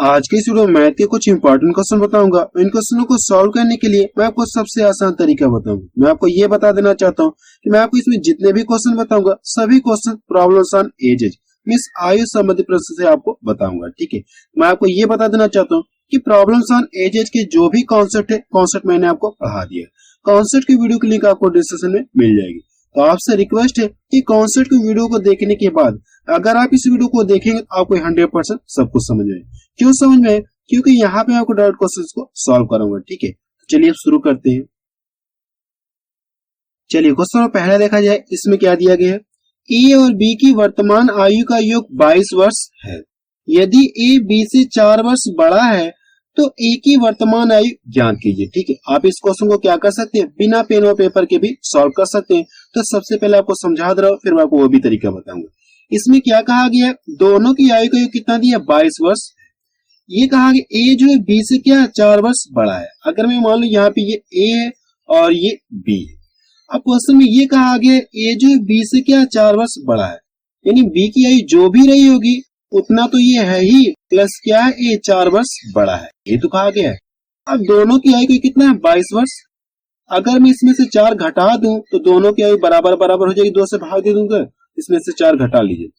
आज के इस वीडियो में मैथ के कुछ इंपॉर्टेंट क्वेश्चन बताऊंगा। इन क्वेश्चनों को सॉल्व करने के लिए मैं आपको सबसे आसान तरीका बताऊंगा। मैं आपको ये बता देना चाहता हूँ कि मैं आपको इसमें जितने भी क्वेश्चन बताऊंगा सभी question problems on edges means आयु संबंधित प्रश्न से आपको बताऊंगा। ठीक है, मैं आपको ये बता देना चाहता हूँ कि प्रॉब्लम्स ऑन एजेस के जो भी कॉन्सेप्ट है, कॉन्सेप्ट मैंने आपको पढ़ा दिया। कॉन्सेप्ट की वीडियो की लिंक आपको डिस्क्रिप्शन में मिल जाएगी। तो आपसे रिक्वेस्ट है कि कॉन्सेप्ट की वीडियो को देखने के बाद अगर आप इस वीडियो को देखेंगे तो आपको 100% सब कुछ समझ में। क्यों समझ में? क्योंकि यहाँ पे आपको डाउट क्वेश्चंस को सॉल्व करूंगा। ठीक है, तो चलिए शुरू करते हैं। चलिए क्वेश्चन पहला देखा जाए, इसमें क्या दिया गया है। ए और बी की वर्तमान आयु का योग 22 वर्ष है। यदि ए बी से 4 वर्ष बड़ा है तो ए की वर्तमान आयु ज्ञात कीजिए। ठीक है, आप इस क्वेश्चन को क्या कर सकते हैं, बिना पेन और पेपर के भी सॉल्व कर सकते हैं। तो सबसे पहले आपको समझा दे रहा हूं, फिर मैं आपको वो भी तरीका बताऊंगा। इसमें क्या कहा गया है, दोनों की आयु का योग कितना दिया, 22 वर्ष। ये कहा गया ए जो है बी से क्या 4 वर्ष बड़ा है। अगर मैं मान लू यहाँ पे ये ए है और ये बी है। अब क्वेश्चन में ये कहा गया ए जो है बी से क्या 4 वर्ष बड़ा है, यानी बी की आयु जो भी रही होगी उतना तो ये है ही, प्लस क्या है ए 4 वर्ष बड़ा है, ये तो कहा गया है। अब दोनों की आयु कितना है, 22 वर्ष। अगर मैं इसमें से 4 घटा दूं तो दोनों की आयु बराबर बराबर हो जाएगी, 2 से भाग दे दूंगा, इसमें से 4 घटा लीजिए।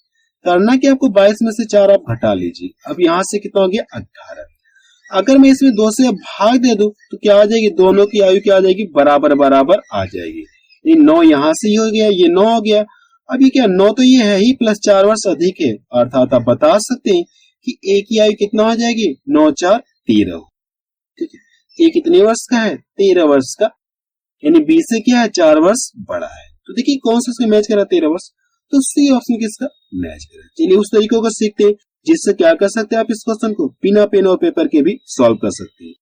करना कि आपको 22 में से 4 आप घटा लीजिए। अब यहाँ से कितना हो गया, 18। अगर मैं इसमें 2 से भाग दे दूं तो क्या आ जाएगी, दोनों की आयु क्या आ जाएगी, बराबर बराबर आ जाएगी। ये 9 यहाँ से ही हो गया, ये 9 हो गया। अब ये क्या 9 तो ये है ही, प्लस 4 वर्ष अधिक है, अर्थात आप बता सकते हैं कि ए की आयु कितना हो जाएगी, 9 4 13। ठीक है, ए कितने वर्ष का है, 13 वर्ष का, यानी बी से क्या है 4 वर्ष बड़ा है। तो देखिए कौन सा इसका मैच करा, 13 वर्ष, तो सी ऑप्शन किसका मैच करा। चलिए उस तरीके को सीखते हैं जिससे क्या कर सकते हैं, आप इस क्वेश्चन को बिना पेन और पेपर के भी सॉल्व कर सकते हैं।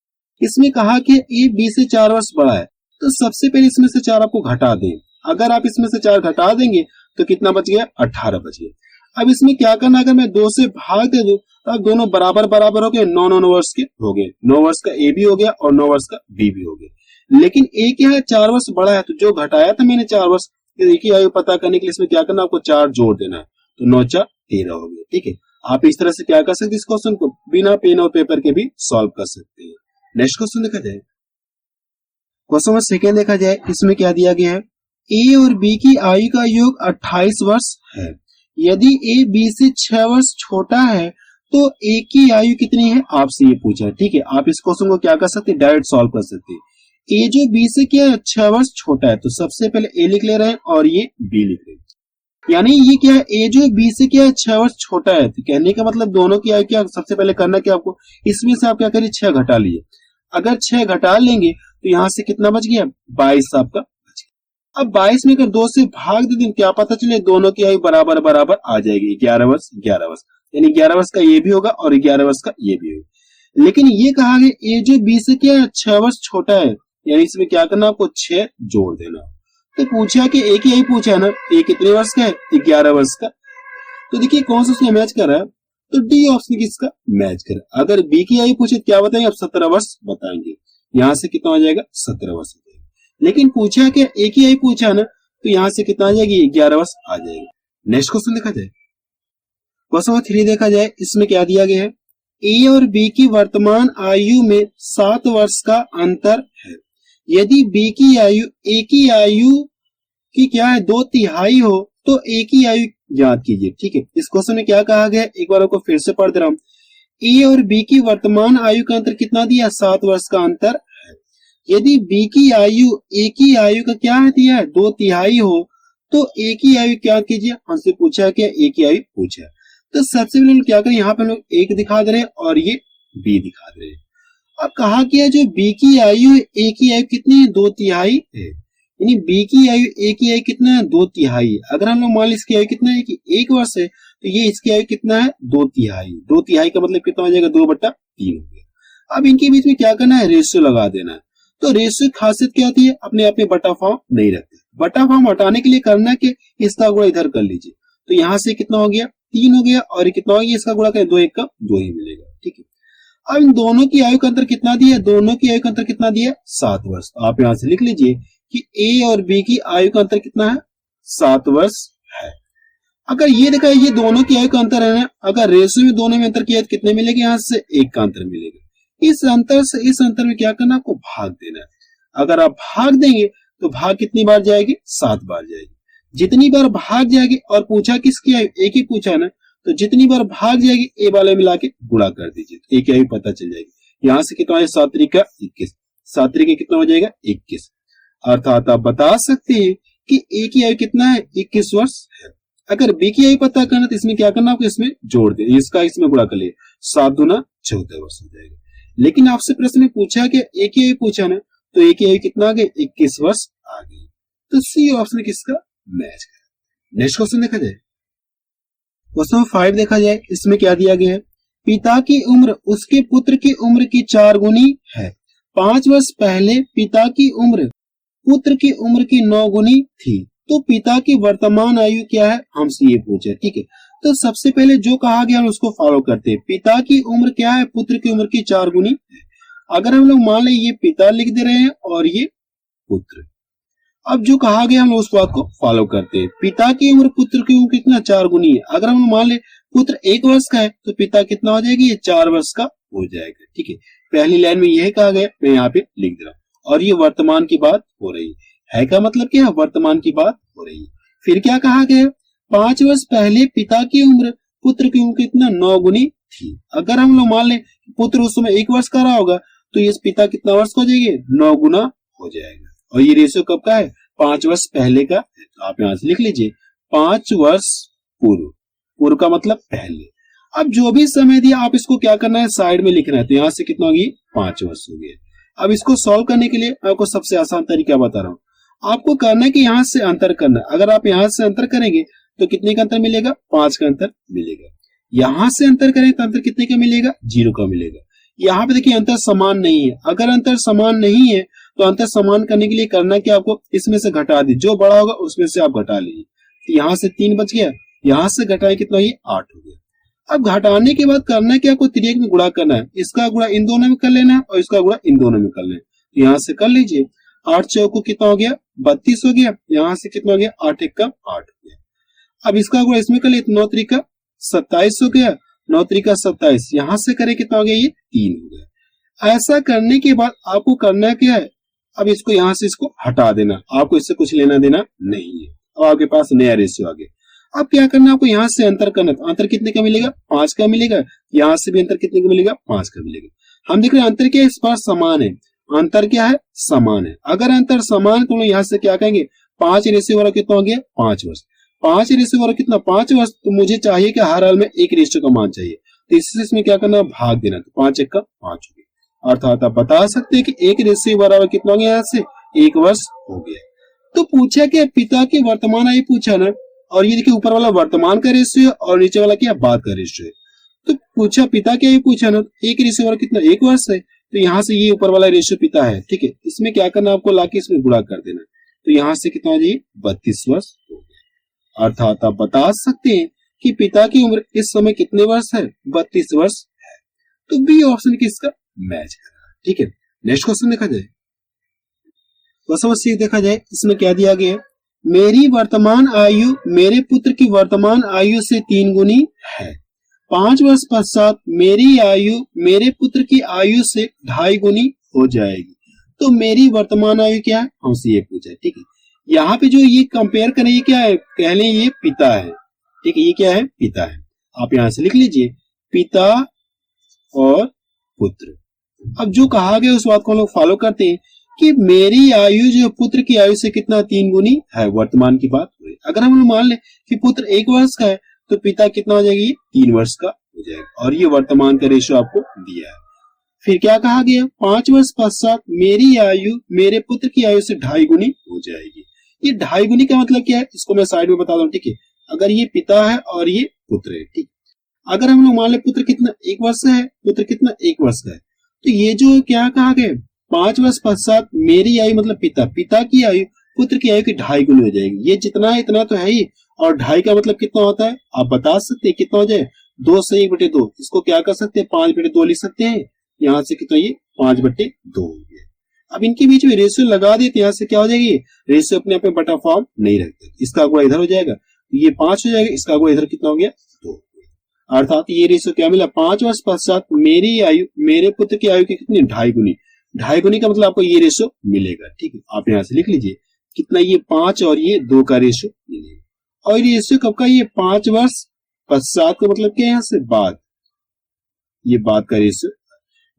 इसमें कहा कि ए बी से 4 वर्ष बड़ा है, तो सबसे पहले इसमें से 4 आपको घटा दें। अगर आप इसमें से 4 घटा देंगे तो कितना बच गया, 18 बच गया। अब इसमें क्या करना, अगर मैं 2 से भाग दे दूं तो अब दोनों बराबर बराबर हो गए, 9 वर्ष के हो गए। 9 वर्ष का ए भी हो गया और 9 वर्ष का बी भी हो गया। लेकिन ए क्या है 4 वर्ष बड़ा है, तो जो घटाया था मैंने 4 वर्ष, ए की आयु पता करने के लिए इसमें क्या करना, आपको 4 जोड़ देना है, तो 9 4 13 हो गया। ठीक है, आप इस तरह से क्या कर सकते हैं, इस क्वेश्चन को बिना पेन और पेपर के भी सॉल्व कर सकते हैं। नेक्स्ट क्वेश्चन देखा जाए, क्वेश्चन नंबर सेकेंड देखा जाए, इसमें क्या दिया गया है, ए और बी की आयु का योग 28 वर्ष है। यदि ए बी से 6 वर्ष छोटा है तो ए की आयु कितनी है, आपसे ये पूछा है। ठीक है, आप इस क्वेश्चन को क्या कर सकते हैं, डायरेक्ट सॉल्व कर सकते हैं। ए जो बी से क्या है 6 वर्ष छोटा है, तो सबसे पहले ए लिख ले रहे हैं और ये बी लिख रहे हैं। यानी ये क्या है, ए जो बी से क्या है 6 वर्ष छोटा है, तो कहने का मतलब दोनों की आयु क्या, सबसे पहले करना क्या आपको, इसमें से आप क्या करिए 6 घटा लिए। अगर 6 घटा लेंगे तो यहाँ से कितना बच गया, 22 आपका बच गया। अब 22 में अगर 2 से भाग दे दें क्या पता चले, दोनों की आयु बराबर बराबर आ जाएगी, 11 वर्ष 11 वर्ष, यानी 11 वर्ष का ये भी होगा और 11 वर्ष का ये भी होगा। लेकिन ये कहा गया ए जो बी से क्या है 6 वर्ष छोटा है, यानी इसमें क्या करना, आपको 6 जोड़ देना। तो पूछा कि ए की आयु पूछा है ना, ए कितने वर्ष का है, 11 वर्ष का। तो देखिए कौन सा उसने मैच कर रहा है, तो डी ऑप्शन किसका मैच कर। अगर बी की आयु पूछे क्या बताएंगे, आप 17 वर्ष बताएंगे, यहां से कितना हो जाएगा, 17 वर्ष हो जाएगा। लेकिन पूछा कि ए की आयु पूछा ना, तो यहां से कितना आ जाएगी, 11 वर्ष आ जाएगा। नेक्स्ट क्वेश्चन देखा जाए, क्वेश्चन नंबर 3 देखा जाए, इसमें क्या दिया गया है, ए और बी की वर्तमान आयु में 7 वर्ष का अंतर है। यदि बी की आयु ए की आयु की क्या है 2/3 हो तो ए की आयु ज्ञात कीजिए। ठीक है, इस क्वेश्चन में क्या कहा गया, एक बार आपको फिर से पढ़ दे रहा हूं। ए और बी की वर्तमान आयु का अंतर कितना दिया, 7 वर्ष का अंतर है। यदि बी की आयु ए की आयु का क्या है दिया है, 2/3 हो तो ए की आयु क्या कीजिए, हमसे पूछा है क्या, ए की आयु पूछा है। तो सबसे पहले लोग क्या करें, यहाँ पे हम लोग 1 दिखा दे रहे हैं और ये बी दिखा दे रहे हैं। अब कहा गया जो बी की आयु है, ए की आयु कितनी है, 2/3 है, यानी बी की आयु ए की आयु कितना है, 2/3। अगर हम लोग मान ली इसकी आयु कितना है कि 1 वर्ष है, तो ये इसकी आयु कितना है, 2/3। 2/3 का मतलब कितना हो जाएगा, 2/3 हो गया। अब इनके बीच में क्या करना है, रेशियो लगा देना है। तो रेशियो की खासियत क्या होती है, अपने आप में बटा फॉर्म नहीं रखते। बटा फॉर्म हटाने के लिए करना कि इसका गुणा इधर कर लीजिए, तो यहाँ से कितना हो गया, 3 हो गया, और कितना हो गया, इसका गुणा करें 2 1 का 2 ही मिलेगा। ठीक है, अब इन दोनों की आयु का अंतर कितना दिया, दोनों की आयु का अंतर कितना दिया, 7 वर्ष। तो आप यहां से लिख लीजिए कि ए और बी की आयु का अंतर कितना है, 7 वर्ष है। अगर ये देखा ये दोनों की आयु का अंतर है ना, अगर रेशियो में दोनों में अंतर किया तो कितने मिलेगा, यहाँ से 1 का अंतर मिलेगा। इस अंतर से इस अंतर में क्या करना, आपको भाग देना है। अगर आप भाग देंगे तो भाग कितनी बार जाएगी, 7 बार जाएगी। जितनी बार भाग जाएगी, और पूछा किसकी आयु, एक ही पूछा ना, तो जितनी बार भाग जाएगी ए वाले मिला के गुणा कर दीजिए, तो एक आयु पता चल जाएगी। यहाँ से कितना है, 7 त्रिका 21, 7 त्रिका कितना हो जाएगा 21। अर्थात आप बता सकते हैं कि ए की आयु कितना है, 21 वर्ष है। अगर बी की आयु पता करना तो इसमें क्या करना, आपको इसमें जोड़ दे, इसका इसमें गुणा कर ले, 7 दूना 14 वर्ष हो जाएगा। लेकिन आपसे प्रश्न में पूछा कि ए की आयु पूछा ना, तो ए की आयु कितना आ गई, 21 वर्ष आ गई। तो सी ऑप्शन किसका मैच है। नेक्स्ट क्वेश्चन देखा जाए, क्वेश्चन 5 देखा जाए, इसमें क्या दिया गया है, पिता की उम्र उसके पुत्र की उम्र की 4 गुनी है। 5 वर्ष पहले पिता की उम्र पुत्र की उम्र की 9 गुनी थी, तो पिता की वर्तमान आयु क्या है, हमसे ये पूछा। ठीक है, तो सबसे पहले जो कहा गया हम उसको फॉलो करते हैं। पिता की उम्र क्या है, पुत्र की उम्र की 4 गुनी है। अगर हम लोग मान ले ये पिता लिख दे रहे हैं और ये पुत्र, अब जो कहा गया हम उस बात को फॉलो करते हैं। पिता की उम्र पुत्र की उम्र कितना, 4 गुनी है। अगर हम मान ले पुत्र 1 वर्ष का है तो पिता कितना हो जाएगी, ये 4 वर्ष का हो जाएगा। ठीक है, पहली लाइन में यह कहा गया, मैं यहाँ पे लिख दे रहा हूँ। और ये वर्तमान की बात हो रही है का मतलब क्या है, वर्तमान की बात हो रही है। फिर क्या कहा गया, 5 वर्ष पहले पिता की उम्र पुत्र की उम्र कितना, 9 गुनी थी। अगर हम लोग मान ले पुत्र उस समय 1 वर्ष का रहा होगा तो ये पिता कितना वर्ष का हो जाएगी, 9 गुना हो जाएगा। और ये रेशियो कब का है, 5 वर्ष पहले का है। तो आप यहां से लिख लीजिए 5 वर्ष पूर्व, पूर्व का मतलब पहले। अब जो भी समय दिया आप इसको क्या करना है, साइड में लिखना है। तो यहाँ से कितना होगी, 5 वर्ष हो गया। अब इसको सॉल्व करने के लिए आपको सबसे आसान तरीका बता रहा हूँ। आपको करना है कि यहाँ से अंतर करना। अगर आप यहाँ से अंतर करेंगे तो कितने का अंतर मिलेगा, 5 का अंतर मिलेगा। यहाँ से अंतर करें तो अंतर कितने का मिलेगा, 0 का मिलेगा। यहाँ पे देखिए अंतर समान नहीं है। अगर अंतर समान नहीं है तो अंतर समान करने के लिए करना क्या, आपको इसमें से घटा दी, जो बड़ा होगा उसमें से आप घटा लीजिए। तो यहाँ से 3 बच गया, यहाँ से घटाए कितना, ये 8 हो गया। अब घटाने के बाद करना क्या, आपको तिर्यक में गुणा करना है। इसका गुणा इन दोनों में कर लेना है और इसका गुणा इन दोनों में कर लेना है। तो यहाँ से कर लीजिए, 8 चौको कितना हो गया, 32 हो गया। यहाँ से कितना हो गया, 8 एक का 8 हो गया। अब इसका गुणा इसमें कर ले, 9 त्रिका 27 हो गया, 9 त्रिका 27। यहाँ से करे कितना हो गया, ये 3 हो गया। ऐसा करने के बाद आपको करना क्या है, अब इसको यहाँ से इसको हटा देना, आपको इससे कुछ लेना देना नहीं है। अब आपके पास नया रेशियो आ गया। अब क्या करना है, आपको यहाँ से अंतर करना। तो अंतर कितने का मिलेगा, 5 का मिलेगा। यहाँ से भी अंतर कितने का मिलेगा, 5 का मिलेगा। हम देख रहे हैं अंतर क्या है, इस बार समान है। अंतर क्या है, समान है। अगर अंतर समान है तो यहाँ से क्या कहेंगे, 5 रेशियो वाला कितना हो गया, 5 वर्ष। 5 रेशियो वाला कितना, 5 वर्ष। तो मुझे चाहिए कि हर हाल में 1 रेशियो का मान चाहिए, तो इसमें क्या करना, भाग देना। तो 5 एक का 5 हो गया। अर्थात आप बता सकते हैं कि 1 रेशियो बराबर कितना हो गया, यहाँ से 1 वर्ष हो गया। तो पूछा क्या, पिता की वर्तमान आयु पूछा ना, और ये देखिए ऊपर वाला वर्तमान का रेशियो और नीचे वाला क्या, बाद का रेशियो है। तो पूछा पिता की आयु पूछा ना, 1 रेशियो वाला कितना, 1 वर्ष है। तो यहाँ से ये ऊपर वाला रेशियो पिता है। ठीक है, इसमें क्या करना, आपको लाके इसमें गुणा कर देना। तो यहाँ से कितना हो जाएगी, 32 वर्ष हो गया। अर्थात आप बता सकते हैं कि पिता की उम्र इस समय कितने वर्ष है, 32 वर्ष है। तो बी ऑप्शन किसका मैच कर रहा है। ठीक है, नेक्स्ट क्वेश्चन देखा जाए, क्वेश्चन 6 देखा जाए, इसमें क्या दिया गया है, मेरी वर्तमान आयु मेरे पुत्र की वर्तमान आयु से 3 गुनी है। 5 वर्ष पश्चात मेरी आयु मेरे पुत्र की आयु से 2.5 गुनी हो जाएगी। तो मेरी वर्तमान आयु क्या है, हमसे ये पूछा है। ठीक है, यहाँ पे जो ये कंपेयर करें, ये क्या है, पहले ये पिता है। ठीक है, ये क्या है, पिता है। आप यहाँ से लिख लीजिए पिता और पुत्र। अब जो कहा गया उस बात को हम लोग फॉलो करते हैं कि मेरी आयु जो पुत्र की आयु से कितना, 3 गुनी है। वर्तमान की बात हो रही। अगर हम लोग मान ले कि पुत्र 1 वर्ष का है तो पिता कितना हो जाएगी, 3 वर्ष का हो जाएगा। और ये वर्तमान का रेशियो आपको दिया है। फिर क्या कहा गया, 5 वर्ष पश्चात मेरी आयु मेरे पुत्र की आयु से 2.5 गुनी हो जाएगी। ये 2.5 गुनी का मतलब क्या है, इसको मैं साइड में बता दूं। ठीक है, अगर ये पिता है और ये पुत्र है। ठीक, अगर हम लोग मान ले पुत्र कितना, 1 वर्ष है, पुत्र कितना, 1 वर्ष का है। तो ये जो क्या कहा गया, 5 वर्ष पश्चात मेरी आयु मतलब पिता की आयु पुत्र की आयु की 2.5 गुनी हो जाएगी। ये जितना है इतना तो है ही, और 2.5 का मतलब कितना होता है, आप बता सकते हैं कितना हो जाए, 2 से 1/2। इसको क्या कर सकते हैं, 5/2 लिख सकते हैं। यहाँ से कितना, ये 5/2 हो गया। अब इनके बीच में रेशियो लगा देते, यहाँ से क्या हो जाएगी, रेशियो अपने आप में बटा फॉर्म नहीं रखते, इसका गुणा इधर हो जाएगा। ये 5 हो जाएगा, इसका गुणा इधर कितना हो गया 2। अर्थात ये रेशियो क्या मिला, 5 वर्ष पश्चात मेरे पुत्र की आयु की कितनी 2.5 गुनी। 2.5 गुनी का मतलब आपको ये रेशियो मिलेगा। ठीक है, आप यहाँ से लिख लीजिए कितना, ये 5 और ये 2 का रेशियो मिलेगा। और ये रेशियो कब का, ये 5 वर्ष पश्चात का मतलब क्या है, यहाँ से बाद, ये बाद का रेशियो।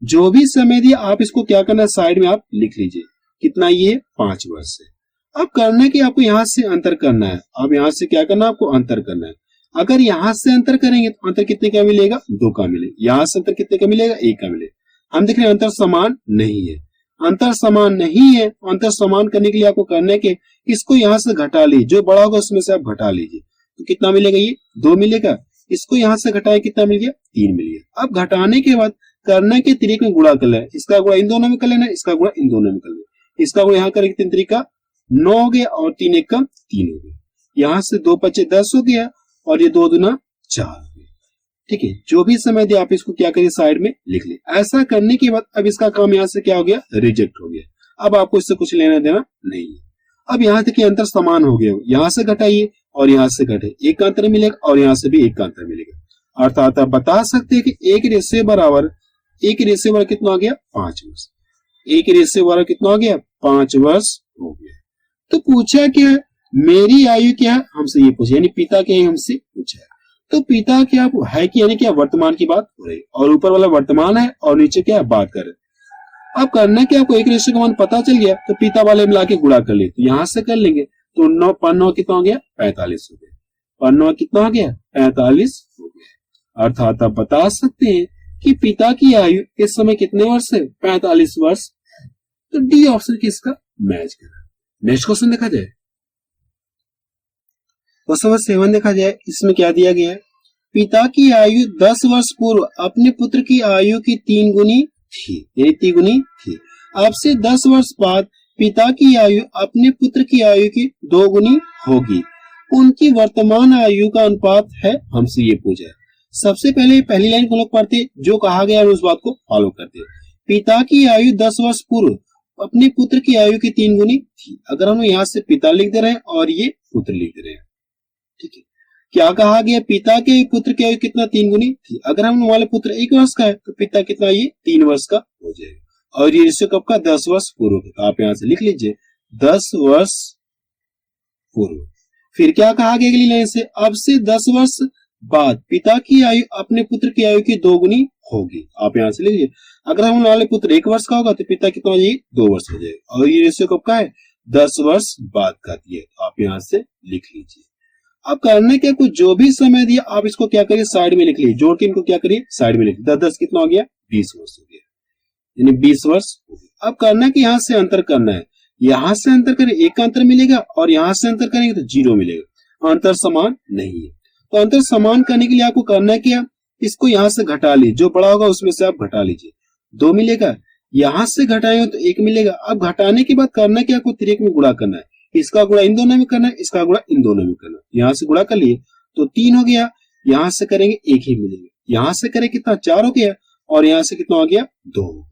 जो भी समय दिया आप इसको क्या करना है, साइड में आप लिख लीजिए कितना, ये 5 वर्ष है। अब करना है कि आपको यहां से अंतर करना है। अब यहां से क्या करना है, आपको अंतर करना है। अगर यहां से अंतर करेंगे तो अंतर कितने का मिलेगा, 2 का मिलेगा। यहां से अंतर कितने का मिलेगा, 1 का मिलेगा। हम देख रहे हैं अंतर समान नहीं है। अंतर समान नहीं है, अंतर समान करने के लिए आपको करना है कि इसको यहां से घटा लीजिए, जो बड़ा होगा उसमें से आप घटा लीजिए। तो कितना मिलेगा, ये 2 मिलेगा। इसको यहां से घटाए कितना मिल गया, 3 मिल गया। अब घटाने के बाद करना के तरीके में गुणा कर लेना, इसका गुणा इन दोनों में कर लेना, इसका गुणा इन दोनों में कर लेना। इसका गुणा यहाँ करेंगे 3 तरीका 9 हो गया और 3 1 का 3 हो गया। यहाँ से 2 5 10 हो गया और ये 2 दूना 4 हो गया। ठीक है, जो भी समय दिया आप इसको क्या करिए, साइड में लिख ले। ऐसा करने के बाद अब इसका काम यहाँ से क्या हो गया, रिजेक्ट हो गया। अब आपको इससे कुछ लेना देना नहीं है। अब यहाँ तक अंतर समान हो गया, यहाँ से घटाइए और यहाँ से घटे, 1 का अंतर मिलेगा और यहाँ से भी 1 का अंतर मिलेगा। अर्थात आप बता सकते हैं कि 1 रेशियो बराबर कितना हो गया, 5 वर्ष। 1 रेशियो बराबर कितना हो गया, 5 वर्ष हो गया। तो पूछा क्या है, मेरी आयु क्या है, हमसे ये पूछा, यानी पिता क्या है हमसे पूछा है। तो पिता क्या है कि यानी क्या, वर्तमान की बात हो रही है और ऊपर वाला वर्तमान है और नीचे क्या बात कर रहे। अब करना क्या, आपको 1 रेशियो का मान पता चल गया तो पिता वाले मिला के गुणा कर ले, तो यहां से कर लेंगे। तो 9 पर 9 कितना हो गया, 45 हो गया। पर 9 कितना हो गया, 45 हो गया। अर्थात आप बता सकते हैं कि पिता की आयु इस समय कितने वर्ष है, 45 वर्ष। तो डी ऑप्शन किसका मैच कर रहा है। नेक्स्ट क्वेश्चन देखा जाए, क्वेश्चन नंबर 7 देखा जाए। इसमें क्या दिया गया है, पिता की आयु 10 वर्ष पूर्व अपने पुत्र की आयु की 3 गुनी थी, यानी 3 गुनी थी। अब से 10 वर्ष बाद पिता की आयु अपने पुत्र की आयु की 2 गुनी होगी। उनकी वर्तमान आयु का अनुपात है, हमसे ये पूछा है। सबसे पहले पहली लाइन को लोग पढ़ते, जो कहा गया है उस बात को फॉलो करते। पिता की आयु 10 वर्ष पूर्व अपने पुत्र की आयु की 3 गुनी थी। अगर हम यहाँ से पिता लिख दे रहे हैं और ये पुत्र लिख दे रहे हैं, ठीक है। क्या कहा गया, पिता के पुत्र की आयु कितना, 3 गुनी थी। अगर हम वाले पुत्र 1 वर्ष का है तो पिता कितना, ये 3 वर्ष का हो जाएगा। और ये रेशियो कब का, 10 वर्ष पूर्व का। आप यहाँ से लिख लीजिए 10 वर्ष पूर्व। फिर क्या कहा गया अगली लाइन से, अब से 10 वर्ष बाद पिता की आयु अपने पुत्र की आयु की 2 गुनी होगी। आप यहाँ से लीजिए, अगर हम वाले पुत्र 1 वर्ष का होगा तो पिता कितना हो जाएगी, 2 वर्ष हो जाएगा। और ये रेशियो कब का है, 10 वर्ष बाद का दिया। तो आप यहाँ से लिख लीजिए। अब करने के कुछ जो भी समय दिया आप इसको क्या करिए, साइड में लिख लीजिए। जोड़ के इनको क्या करिए, साइड में लिखिए। 10 10 कितना हो गया, 20 वर्ष हो गया, यानी 20 वर्ष हो गया। अब करना कि यहाँ से अंतर करना है, यहाँ से अंतर करें 1 का अंतर मिलेगा और यहाँ से अंतर करेंगे तो 0 मिलेगा। अंतर समान नहीं है, तो अंतर समान करने के लिए आपको करना है क्या, इसको यहाँ से घटा लीजिए, जो बड़ा होगा उसमें से आप घटा लीजिए। 2 मिलेगा, यहाँ से घटाएंगे तो 1 मिलेगा। अब घटाने के बाद करना क्या, आपको त्रिक में गुणा करना है। इसका गुणा इन दोनों में करना है, इसका गुणा इन दोनों में करना है। यहाँ से गुणा कर लिए तो 3 हो गया, यहाँ से करेंगे 1 ही मिलेगा। यहाँ से करें कितना, 4 हो गया और यहाँ से कितना हो गया, 2 हो गया।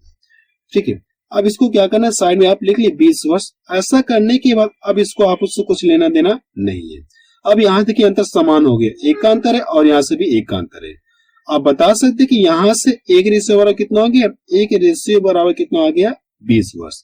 ठीक है, अब इसको क्या करना है, साइड में आप लिख लिए 20 वर्ष। ऐसा करने के बाद अब इसको आप उससे कुछ लेना देना नहीं है। अब यहाँ देखिए अंतर समान हो गया, 1 का अंतर है और यहाँ से भी 1 का अंतर है। आप बता सकते कि यहाँ से 1 रेशियो बराबर कितना हो गया, 1 रेशियो बराबर कितना आ गया, 20 वर्ष।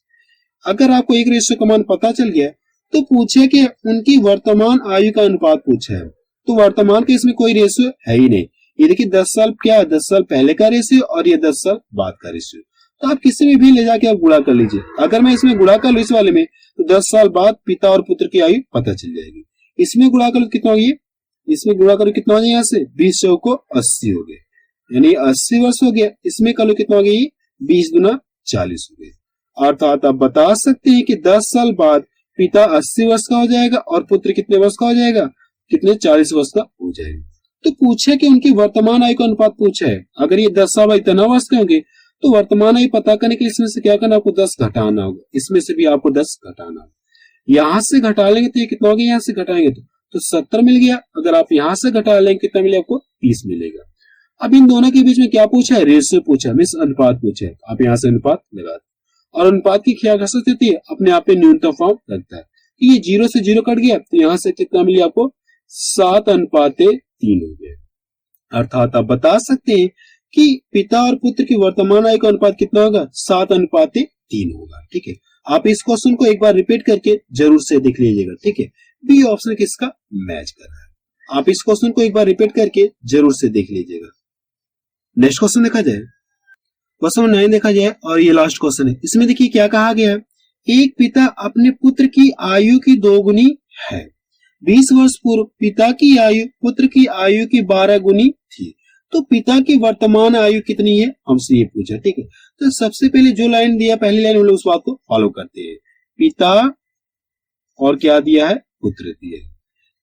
अगर आपको 1 रेशियो का मान पता चल गया तो पूछे कि उनकी वर्तमान आयु का अनुपात पूछा है। तो वर्तमान के इसमें कोई रेशियो है ही नहीं। ये देखिए 10 साल क्या है, 10 साल पहले का रेशियो और ये 10 साल बाद का रेशियो। तो आप किसी में भी ले जाके आप गुणा कर लीजिए। अगर मैं इसमें गुणा कर लूं इस वाले में तो 10 साल बाद पिता और पुत्र की आयु पता चल जाएगी। इसमें गुणा करो कितना हो गया, इसमें गुणा करो कितना हो गया, यहाँ से 20 को 80 हो गया, यानी 80 वर्ष हो गया। इसमें कर लो कितना हो गया, 20 गुना 40 हो गया। अर्थात आप बता सकते हैं कि 10 साल बाद पिता 80 वर्ष का हो जाएगा और पुत्र कितने वर्ष का हो जाएगा, कितने 40 वर्ष का हो जाएगा। तो पूछे कि उनकी वर्तमान आयु का अनुपात पूछा है। अगर ये 10 साल बाद इतना वर्ष के होंगे तो वर्तमान आयु पता करने के लिए इसमें से क्या करना, आपको 10 घटाना होगा। इसमें से भी आपको 10 घटाना होगा। यहाँ से घटा लेंगे तो ये कितना हो गया, यहाँ से घटाएंगे तो 70 मिल गया। अगर आप यहाँ से घटा लेंगे कितना मिलेगा, आपको 30 मिलेगा। अब इन दोनों के बीच में क्या पूछा है, रेशियो पूछा है, मींस अनुपात पूछा है। आप यहाँ से अनुपात लगा दें और अनुपात की क्या खासियत होती है, अपने आप में न्यूनतम फॉर्म लगता है। ये 0 से 0 कट गया तो यहाँ से कितना मिली आपको 7:3 हो गया। अर्थात आप बता सकते हैं कि पिता और पुत्र की वर्तमान आयु का अनुपात कितना होगा, 7:3 होगा। ठीक है, आप इस क्वेश्चन को एक बार रिपीट करके जरूर से देख लीजिएगा। ठीक है, बी ऑप्शन किसका मैच कर रहा है। आप इस क्वेश्चन को एक बार रिपीट करके जरूर से देख लीजिएगा। नेक्स्ट क्वेश्चन देखा जाए, क्वेश्चन 9 देखा जाए और ये लास्ट क्वेश्चन है। इसमें देखिए क्या कहा गया है, एक पिता अपने पुत्र की आयु की 2 गुनी है। 20 वर्ष पूर्व पिता की आयु पुत्र की आयु की 12 गुनी थी, तो पिता की वर्तमान आयु कितनी है, हमसे ये पूछा। ठीक है, तो सबसे पहले जो लाइन दिया, पहली लाइन हम लोग उस बात को फॉलो करते हैं। पिता और क्या दिया है, पुत्र दिया है।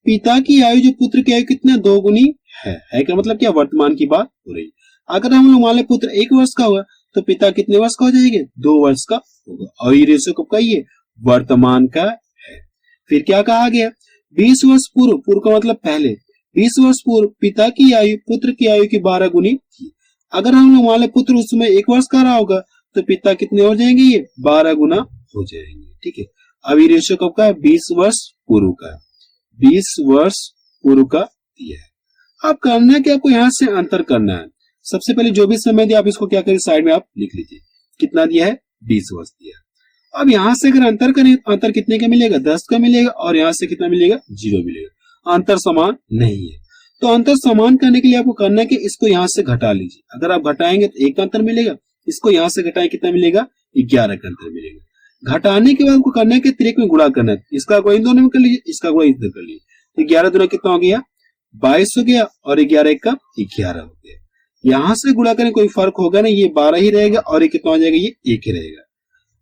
पिता की आयु जो पुत्र की आयु कितना 2 गुनी है क्या मतलब क्या, वर्तमान की बात हो रही। अगर हम लोग मान ले पुत्र 1 वर्ष का हुआ तो पिता कितने वर्ष का हो जाएगा, 2 वर्ष का होगा। और ये रेशियो कब का, ये वर्तमान का है। फिर क्या कहा गया, 20 वर्ष पूर्व, पूर्व का मतलब पहले, 20 वर्ष पूर्व पिता की आयु पुत्र की आयु की 12 गुनी थी। अगर हम लोग मान ले पुत्र उस समय 1 वर्ष का रहा होगा तो पिता कितने हो जाएंगे, ये 12 गुना हो जाएंगे। ठीक है, अब ये रेशियो कब का है, 20 वर्ष पूर्व का, 20 वर्ष पूर्व का दिया है। अब करना क्या, आपको यहां से अंतर करना है। सबसे पहले जो भी समय दिया आप इसको क्या करिए, साइड में आप लिख लीजिए। कितना दिया है, 20 वर्ष दिया। अब यहां से अगर अंतर करें, अंतर कितने का मिलेगा, 10 का मिलेगा। और यहां से कितना मिलेगा, 0 मिलेगा। अंतर समान नहीं है, तो अंतर समान करने के लिए आपको करना है कि इसको यहां से घटा लीजिए। अगर आप घटाएंगे तो 1 का अंतर मिलेगा, इसको यहां से घटाएं कितना मिलेगा, 11 का अंतर मिलेगा। घटाने के बाद आपको करना है कि त्रिक में गुणा करना है। इसका गुणा इन दोनों में कर लीजिए, इसका गुणा इधर कर लीजिए। तो 11 दूना कितना हो गया, 22 हो गया, और 11 1 का 11 हो गया। यहां से गुणा करें कोई फर्क होगा नहीं, ये 12 ही रहेगा और ये कितना हो जाएगा, ये 1 ही रहेगा।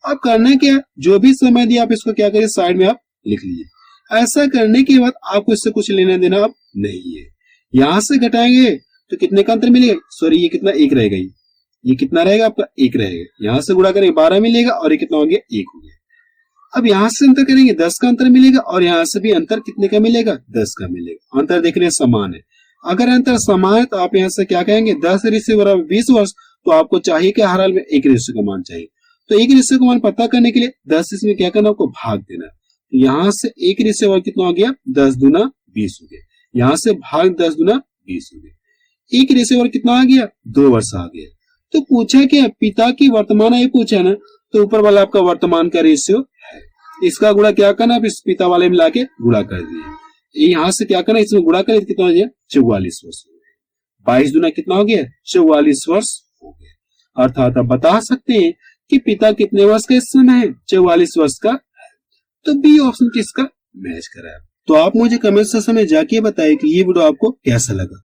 अब करना क्या, जो भी समय दिया आप इसको क्या करिए, साइड में आप लिख लीजिए। ऐसा करने के बाद आपको इससे कुछ लेना देना अब नहीं है। यहां से घटाएंगे तो कितने का अंतर मिलेगा, सॉरी ये कितना, 1 रहेगा। ये कितना रहेगा आपका, 1 रहेगा। यहां से गुणा करेंगे 12 मिलेगा और ये कितना हो गया, 1 हो गया। अब यहां से अंतर करेंगे 10 का अंतर मिलेगा और यहां से भी अंतर कितने का मिलेगा, 10 का मिलेगा। अंतर देख रहे हैं समान है। अगर अंतर समान है तो आप यहाँ से क्या कहेंगे, 10 रेशियो बराबर 20 वर्ष। तो आपको चाहिए कि हर हाल में 1 रेशियो का मान चाहिए। तो 1 रेशियो का मान पता करने के लिए 10 इसमें क्या करना, आपको भाग देना। तो यहाँ से 1 रेशियो कितना हो गया, 10 दूना 20 हो गया। यहाँ से भाग 10 दूना 20 हो गया। 1 रेशियो कितना आ गया, 2 वर्ष आ गया। तो पूछा क्या, पिता की वर्तमान आयु पूछा ना, तो ऊपर वाला आपका वर्तमान का रेशियो है। इसका गुणा क्या करना, आप इस पिता वाले मिला के गुणा कर दिए। यहां से क्या करना, इसमें गुणा करें कितना हो गया, 44 वर्ष हो गया। 22 दूना कितना हो गया, 44 वर्ष हो गया। अर्थात आप बता सकते हैं कि पिता कितने वर्ष का इस समय है, 44 वर्ष का। तो बी ऑप्शन किसका मैच करा है। तो आप मुझे कमेंट सेक्शन में जाके बताइए कि ये वीडियो आपको कैसा लगा।